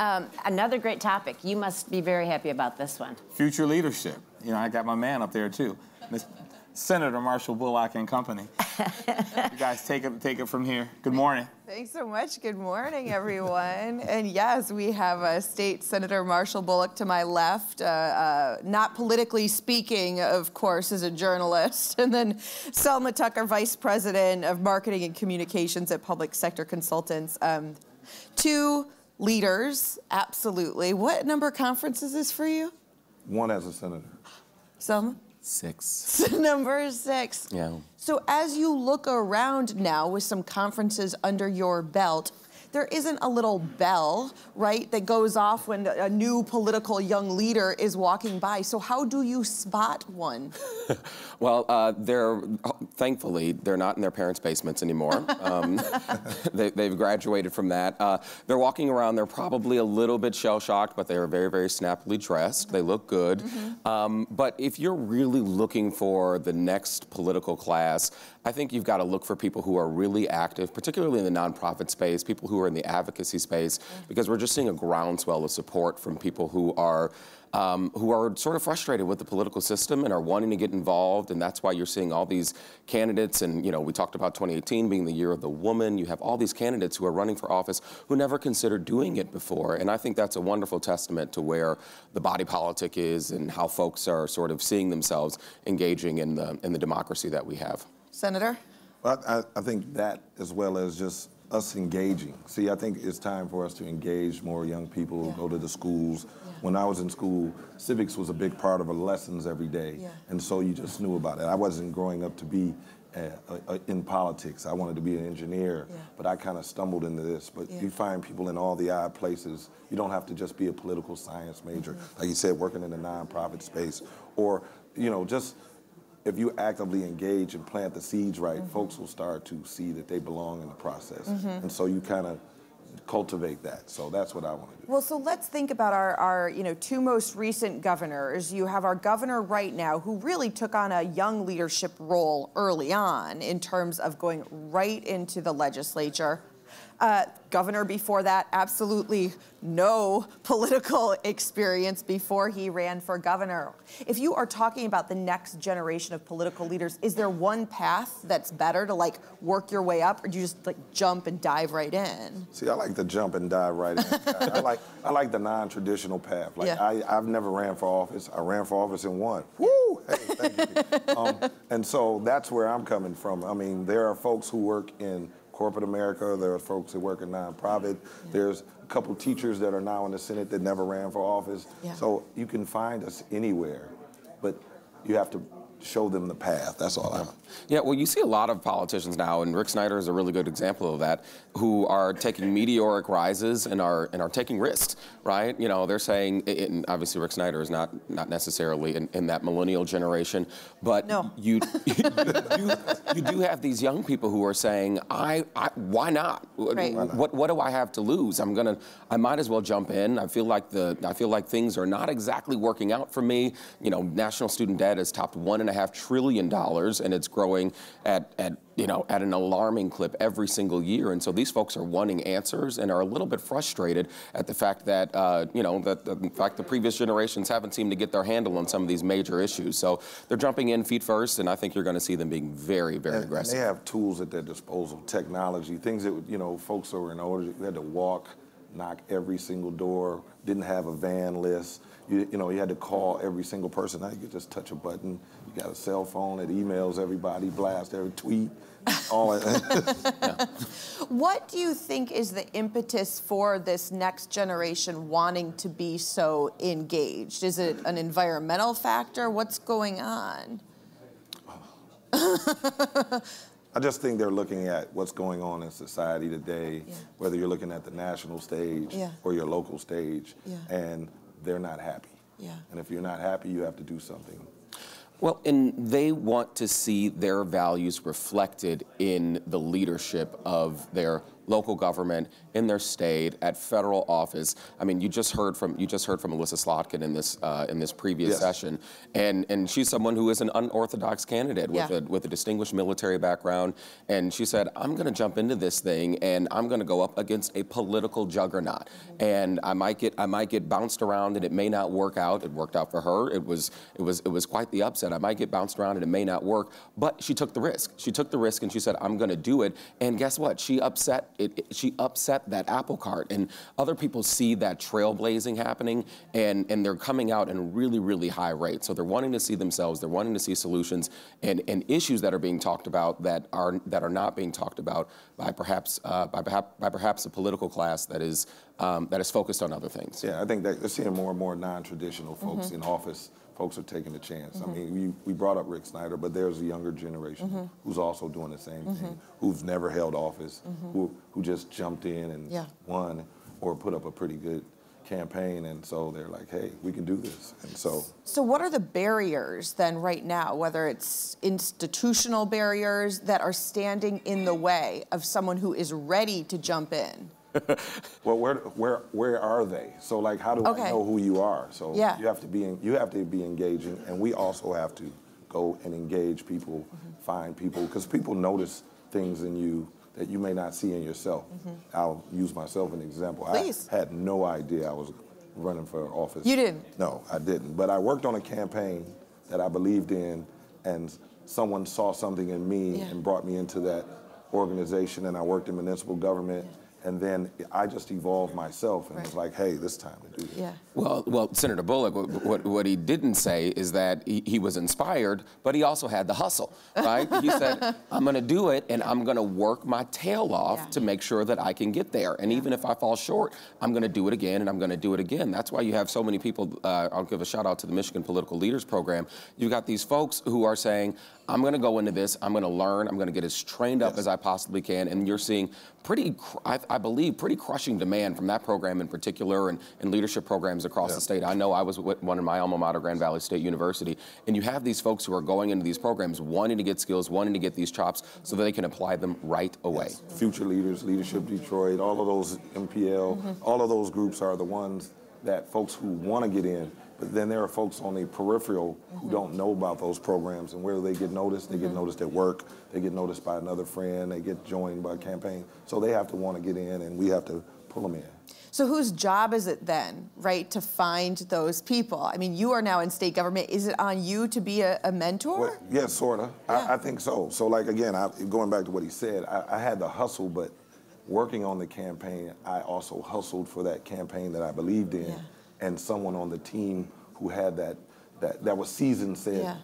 Another great topic. You must be very happy about this one. Future leadership. You know, I got my man up there too, Senator Marshall Bullock and company. You guys take it from here. Good morning. Thanks so much. Good morning, everyone. And yes, we have State Senator Marshall Bullock to my left, not politically speaking, of course, as a journalist. And then Selma Tucker, Vice President of Marketing and Communications at Public Sector Consultants. Two leaders, absolutely. What number conference is this for you? One as a senator. Selma? 6. Number 6. Yeah. So as you look around now with some conferences under your belt, there isn't a little bell, right, that goes off when a new political young leader is walking by. So how do you spot one? Well, thankfully, they're not in their parents' basements anymore. They've graduated from that. They're walking around. They're probably a little bit shell-shocked, but they are very, very snappily dressed. They look good. But if you're really looking for the next political class, I think you've got to look for people who are really active, particularly in the nonprofit space, people who are in the advocacy space, because we're just seeing a groundswell of support from people who are sort of frustrated with the political system and are wanting to get involved, and that's why you're seeing all these candidates. And you know, we talked about 2018 being the year of the woman. You have all these candidates who are running for office who never considered doing it before, and I think that's a wonderful testament to where the body politic is and how folks are sort of seeing themselves engaging in the democracy that we have. Senator? Well, I think that, as well as just us engaging. See, I think it's time for us to engage more young people, go to the schools. When I was in school, civics was a big part of our lessons every day, and so you just knew about it. I wasn't growing up to be in politics. I wanted to be an engineer, but I kind of stumbled into this. But you find people in all the odd places. You don't have to just be a political science major. Like you said, working in the nonprofit space, or, you know, just if you actively engage and plant the seeds right, folks will start to see that they belong in the process. And so you kind of cultivate that. So that's what I want to do. Well, so let's think about our two most recent governors. You have our governor right now who really took on a young leadership role early on in terms of going right into the legislature. Governor before that, absolutely no political experience before he ran for governor. If you are talking about the next generation of political leaders, is there one path that's better to like work your way up, or do you just like jump and dive right in? See, I like to jump and dive right in. I like the non-traditional path. Like I've never ran for office. I ran for office and won. Woo! Hey, thank you. And so that's where I'm coming from. I mean, there are folks who work in corporate America. There are folks that work in nonprofit. There's a couple teachers that are now in the Senate that never ran for office. So you can find us anywhere, but you have to show them the path. That's all I want. Yeah, well, you see a lot of politicians now, and Rick Snyder is a really good example of that, who are taking meteoric rises and are taking risks, right? You know, they're saying, and obviously Rick Snyder is not necessarily in that millennial generation, but you do have these young people who are saying, why not? Right. What do I have to lose? I might as well jump in. I feel like things are not exactly working out for me. You know, national student debt has topped $1.5 trillion, and it's growing at an alarming clip every single year. And so these folks are wanting answers and are a little bit frustrated at the fact that the previous generations haven't seemed to get their handle on some of these major issues. So they're jumping in feet first, and I think you're going to see them being very, very aggressive. And they have tools at their disposal, technology, things that, you know, folks who were in order, you had to walk, knock every single door, didn't have a van list. You had to call every single person. Now you could just touch a button. You got a cell phone that emails everybody, blast every tweet, all that. What do you think is the impetus for this next generation wanting to be so engaged? Is it an environmental factor? What's going on? I just think they're looking at what's going on in society today, whether you're looking at the national stage or your local stage, and they're not happy. And if you're not happy, you have to do something. Well, and they want to see their values reflected in the leadership of their local government, in their state, at federal office. I mean, you just heard from Melissa Slotkin in this previous session, and she's someone who is an unorthodox candidate with a distinguished military background, and she said, I'm going to jump into this thing, and I'm going to go up against a political juggernaut, and I might get bounced around, and it may not work out. It worked out for her. It was quite the upset. I might get bounced around, and it may not work, but she took the risk. She took the risk, and she said, I'm going to do it. And guess what? She upset that apple cart, and other people see that trailblazing happening, and they're coming out in really, really high rates. So they're wanting to see themselves. They're wanting to see solutions and issues that are being talked about that are not being talked about by perhaps a political class that is focused on other things. Yeah, I think that they're seeing more and more non-traditional folks in office. Folks are taking a chance. I mean, we brought up Rick Snyder, but there's a younger generation who's also doing the same thing, who's never held office, who just jumped in and won or put up a pretty good campaign, and so they're like, hey, we can do this. And so what are the barriers then right now, whether it's institutional barriers that are standing in the way of someone who is ready to jump in? Well, where are they? So like, how do I know who you are? So you have to be engaging, and we also have to go and engage people, find people, because people notice things in you that you may not see in yourself. I'll use myself as an example. Please. I had no idea I was running for office. You didn't? No, I didn't. But I worked on a campaign that I believed in, and someone saw something in me and brought me into that organization, and I worked in municipal government. And then I just evolved myself and was like, hey, this time to do this. Yeah. Well, Senator Bullock, what he didn't say is that he was inspired, but he also had the hustle, right? He said, I'm going to do it, and I'm going to work my tail off to make sure that I can get there. And even if I fall short, I'm going to do it again, and I'm going to do it again. That's why you have so many people. I'll give a shout out to the Michigan Political Leaders Program. You've got these folks who are saying, I'm going to go into this, I'm going to learn, I'm going to get as trained up as I possibly can, and you're seeing I believe, pretty crushing demand from that program in particular and leadership programs across the state. I know I was with one in my alma mater, Grand Valley State University, and you have these folks who are going into these programs wanting to get skills, wanting to get these chops so that they can apply them right away. Yes. Future Leaders, Leadership Detroit, all of those MPL, all of those groups are the ones that folks who want to get in. But then there are folks on the peripheral who don't know about those programs, and where do they get noticed? They get noticed at work, they get noticed by another friend, they get joined by a campaign. So they have to want to get in, and we have to pull them in. So whose job is it then, right, to find those people? I mean, you are now in state government. Is it on you to be a mentor? Well, yes, sort of. I think so. So like, again, going back to what he said, I had the hustle, but working on the campaign, I also hustled for that campaign that I believed in. And someone on the team who had that was seasoned said,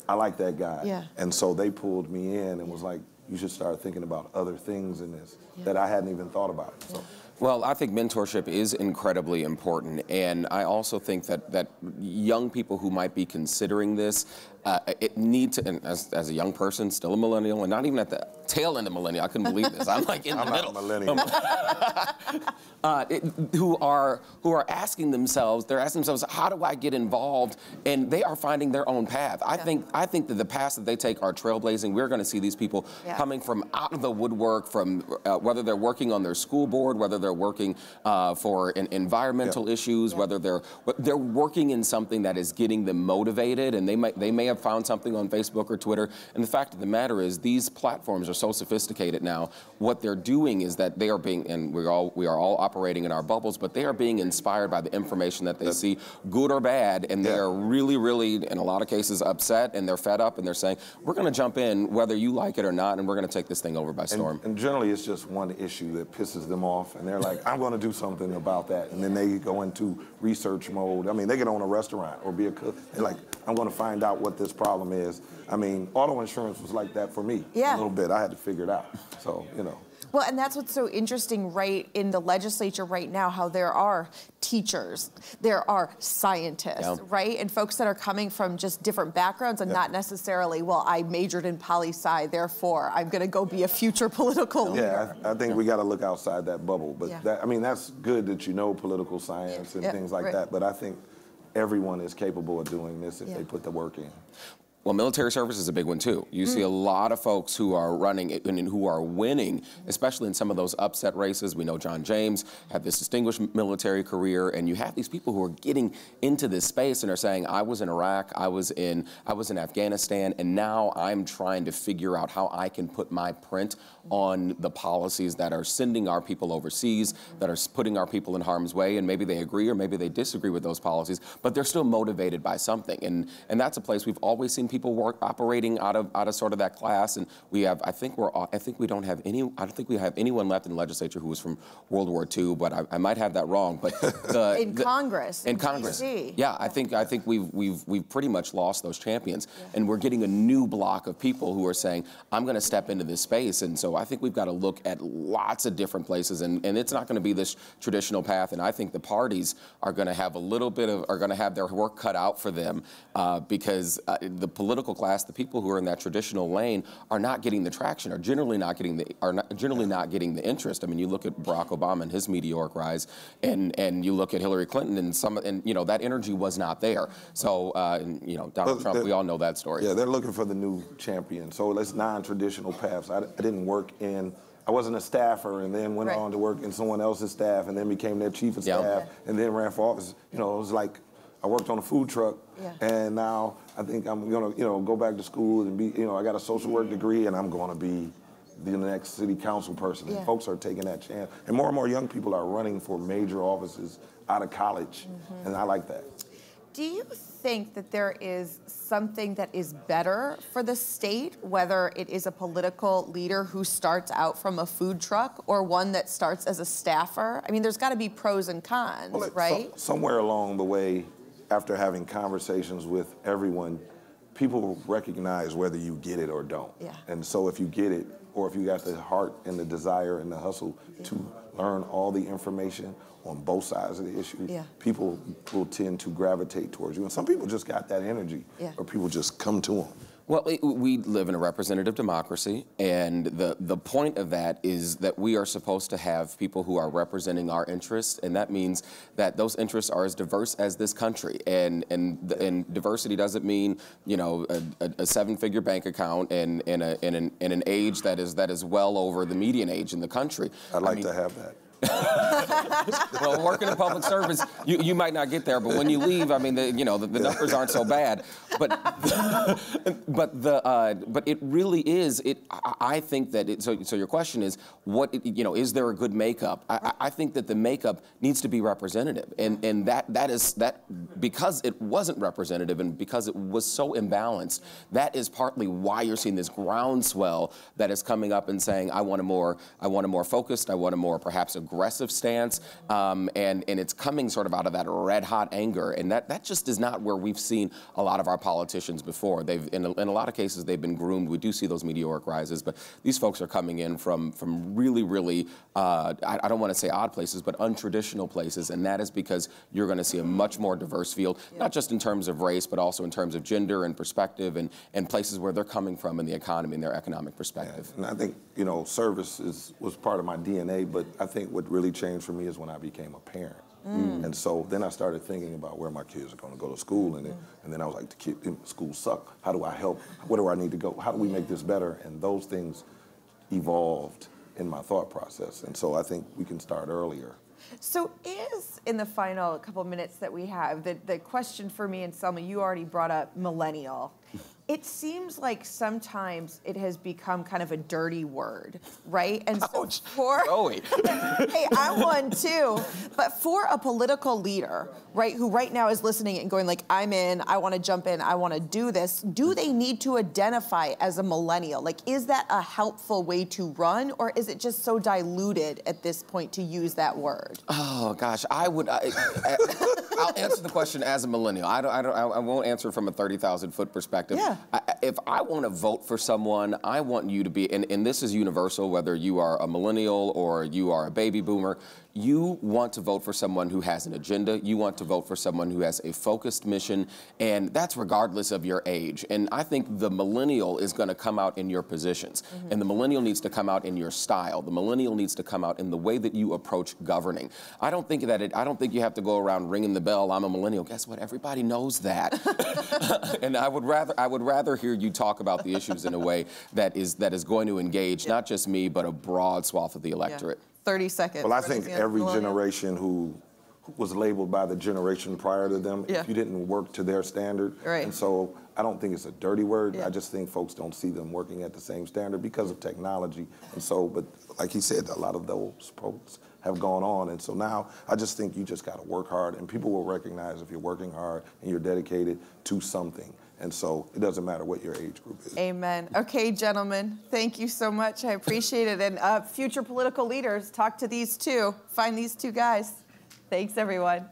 I like that guy. And so they pulled me in and was like, you should start thinking about other things in this that I hadn't even thought about. So. Well, I think mentorship is incredibly important, and I also think that young people who might be considering this need to, and as a young person, still a millennial, and not even at the tail end of millennial, I couldn't believe this. I'm like in the middle. I'm not a millennial. Who are asking themselves, how do I get involved? And they are finding their own path. I think that the paths that they take are trailblazing. We're going to see these people coming from out of the woodwork, from whether they're working on their school board, whether they're working for environmental issues, whether they're working in something that is getting them motivated, and they may have found something on Facebook or Twitter. And the fact of the matter is, these platforms are so sophisticated now. What they're doing is that they are being, and we are all operating in our bubbles, but they are being inspired by the information that they see, good or bad, and they are really, really, in a lot of cases, upset, and they're fed up, and they're saying, we're going to jump in whether you like it or not, and we're going to take this thing over by storm. And generally, it's just one issue that pisses them off, and they're like, I'm going to do something about that, and then they go into research mode. I mean, they can own a restaurant or be a cook. They're like, I'm going to find out what this problem is. I mean, auto insurance was like that for me a little bit. I had to figure it out. So, you know. Well, and that's what's so interesting, right, in the legislature right now, how there are teachers, there are scientists, right, and folks that are coming from just different backgrounds and not necessarily, well, I majored in poli-sci, therefore I'm going to go be a future political leader. Yeah, I think we got to look outside that bubble. But that, I mean, that's good that you know political science and things like that. But I think everyone is capable of doing this if they put the work in. Well, military service is a big one too. You see a lot of folks who are running and who are winning, especially in some of those upset races. We know John James had this distinguished military career, and you have these people who are getting into this space and are saying, I was in Iraq, I was in Afghanistan, and now I'm trying to figure out how I can put my print on the policies that are sending our people overseas, that are putting our people in harm's way, and maybe they agree or maybe they disagree with those policies, but they're still motivated by something. And that's a place we've always seen people operating out of sort of that class. And we have, I think we don't have anyone left in the legislature who was from World War II, but I might have that wrong. But in Congress, DC. Yeah, I think we've pretty much lost those champions, and we're getting a new block of people who are saying, I'm going to step into this space. And so I think we've got to look at lots of different places, and it's not going to be this traditional path. And I think the parties are going to have are going to have their work cut out for them because the political class, the people who are in that traditional lane, are not getting the traction, are generally not getting the interest. I mean, you look at Barack Obama and his meteoric rise, and you look at Hillary Clinton, and that energy was not there. So Donald Trump, we all know that story. Yeah, they're looking for the new champion. So it's non-traditional paths. I didn't work I wasn't a staffer and then went on to work in someone else's staff and then became their chief of staff and then ran for office. It was like I worked on a food truck and now I think I'm gonna, go back to school and be, I got a social work degree and I'm gonna be the next city council person. And folks are taking that chance. And more young people are running for major offices out of college, and I like that. Do you think that there is something that is better for the state, whether it is a political leader who starts out from a food truck or one that starts as a staffer? I mean, there's got to be pros and cons, right? Somewhere along the way, after having conversations with everyone, people recognize whether you get it or don't. Yeah. And so if you get it, or if you got the heart and the desire and the hustle to learn all the information on both sides of the issue, people will tend to gravitate towards you. And some people just got that energy, or people just come to them. Well, we live in a representative democracy, and the point of that is that we are supposed to have people who are representing our interests, and that means that those interests are as diverse as this country. And diversity doesn't mean, a seven-figure bank account and an age that is well over the median age in the country. I'd like to have that. Well, working in public service, you might not get there, but when you leave, I mean, the numbers aren't so bad. But it really is. I think that so your question is, is there a good makeup? I think that the makeup needs to be representative, and that is because it wasn't representative and because it was so imbalanced. That is partly why you're seeing this groundswell that is coming up and saying, I want a more focused, I want a more perhaps aggressive stance, and it's coming sort of out of that red hot anger, and that just is not where we've seen a lot of our politicians before. They've in a lot of cases they've been groomed. We do see those meteoric rises, but these folks are coming in from really I don't want to say odd places, but untraditional places, and that is because you're going to see a much more diverse field, not just in terms of race, but also in terms of gender and perspective and places where they're coming from in the economy and their economic perspective. And I think service was part of my DNA, but I think what really changed for me is when I became a parent. And so then I started thinking about where my kids are going to go to school, and then I was like, the kids in school suck. How do I help? Where do I need to go? How do we make this better? And those things evolved in my thought process, and so I think we can start earlier. So in the final couple of minutes that we have, the question for me and Selma, you already brought up millennial. It seems like sometimes it has become kind of a dirty word, right? And so hey, I'm one too. But for a political leader, right, who right now is listening and going like, I'm in, I want to jump in, I want to do this, do they need to identify as a millennial? Like, is that a helpful way to run, or is it just so diluted at this point to use that word? Oh gosh, I'll answer the question as a millennial. I won't answer from a 30,000-foot perspective. Yeah. If I want to vote for someone, I want you to be, and this is universal, whether you are a millennial or you are a baby boomer, you want to vote for someone who has an agenda. You want to vote for someone who has a focused mission, and that's regardless of your age. And I think the millennial is going to come out in your positions, and the millennial needs to come out in your style. The millennial needs to come out in the way that you approach governing. I don't think you have to go around ringing the bell. I'm a millennial. Guess what? Everybody knows that. And I would rather hear you talk about the issues in a way that is going to engage not just me, but a broad swath of the electorate. 30 seconds. Well, I think every generation who was labeled by the generation prior to them, if you didn't work to their standard. Right. And so I don't think it's a dirty word. I just think folks don't see them working at the same standard because of technology. And so, but like he said, a lot of those folks have gone on. And so now I just think you just got to work hard, and people will recognize if you're working hard and you're dedicated to something. And so it doesn't matter what your age group is. Amen. Okay, gentlemen, thank you so much. I appreciate it. And future political leaders, talk to these two. Find these two guys. Thanks, everyone.